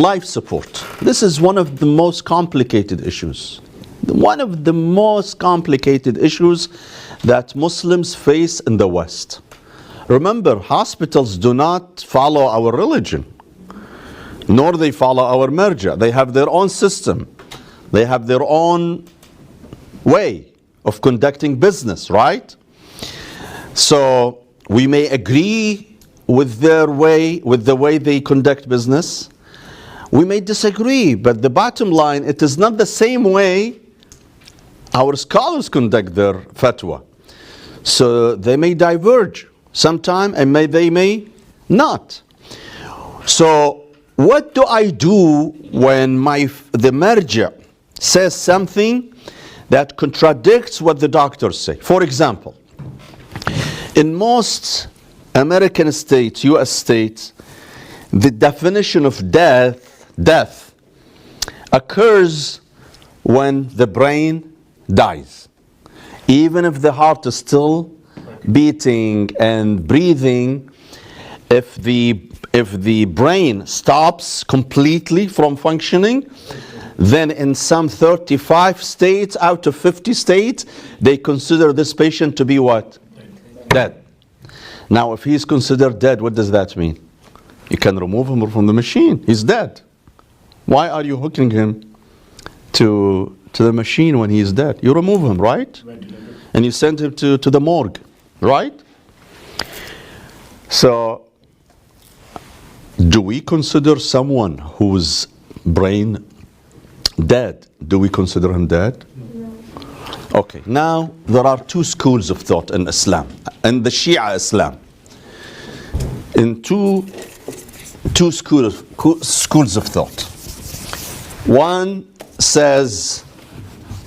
life support. This is one of the most complicated issues. One of the most complicated issues that Muslims face in the West. Remember, hospitals do not follow our religion, nor they follow our marja. They have their own system. They have their own way of conducting business, right? So we may agree with their way, with the way they conduct business. We may disagree, but the bottom line, it is not the same way our scholars conduct their fatwa. So they may diverge sometime, and they may not. So what do I do when the marja says something that contradicts what the doctors say? For example, in most American states, US states, the definition of death occurs when the brain dies. Even if the heart is still beating and breathing, if the brain stops completely from functioning, then in some 35 states out of 50 states, they consider this patient to be what? Dead. Now, if he's considered dead, what does that mean? You can remove him from the machine. He's dead. Why are you hooking him to the machine when he's dead? You remove him, right? And you send him to the morgue, right? So, do we consider someone whose brain dead? Do we consider him dead? No. Okay, now there are two schools of thought in Islam, in the Shia Islam. In two schools of thought. One says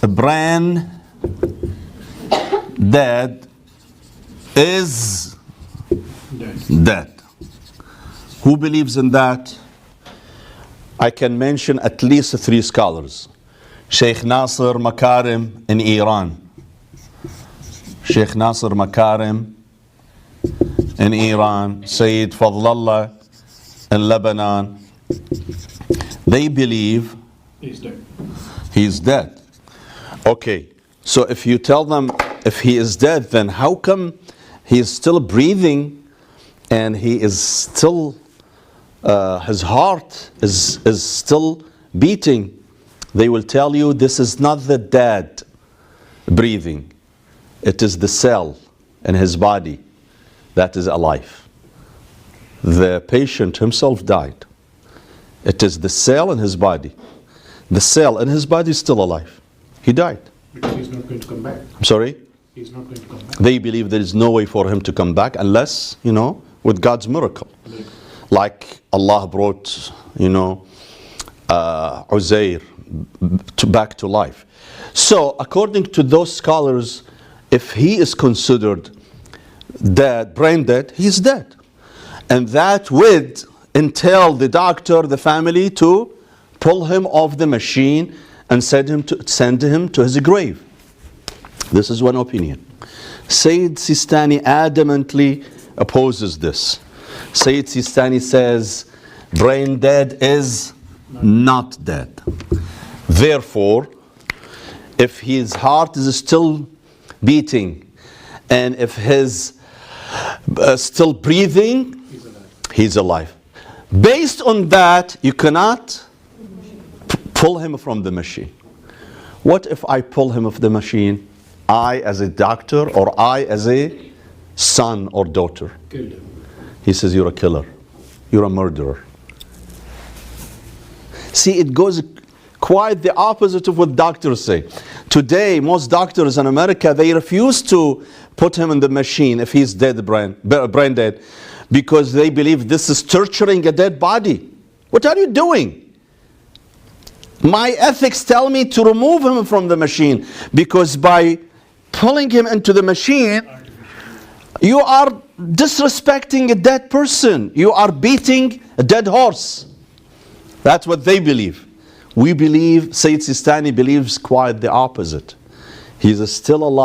a brain dead is dead. Who believes in that? I can mention at least 3 scholars. Sheikh Nasir Makarim in Iran. Sheikh Nasir Makarim in Iran. Sayyid Fadlallah in Lebanon. They believe he's dead. Okay, so if you tell them if he is dead, then how come he is still breathing and he is still his heart is still beating? They will tell you this is not the dead breathing. It is the cell in his body that is alive. The patient himself died. It is the cell in his body. The cell in his body is still alive. He died. Because he's not going to come back. I'm sorry? He's not going to come back. They believe there is no way for him to come back unless, with God's miracle. Like Allah brought, Uzair back to life. So, according to those scholars, if he is considered dead, brain dead, he's dead. And that would entail the doctor, the family, to pull him off the machine and send him to his grave. This is one opinion. Sayyid Sistani adamantly opposes this. Sayyid Sistani says, brain dead is not dead. Therefore, if his heart is still beating and if his still breathing, he's alive. Based on that, you cannot pull him from the machine. What if I pull him off the machine? I as a doctor or I as a son or daughter? He says, you're a killer. You're a murderer. See, it goes quite the opposite of what doctors say. Today, most doctors in America, they refuse to put him in the machine if he's dead, brain dead, because they believe this is torturing a dead body. What are you doing? My ethics tell me to remove him from the machine, because by pulling him into the machine, you are disrespecting a dead person. You are beating a dead horse. That's what they believe. We believe, Sayyid Sistani believes quite the opposite. He's still alive.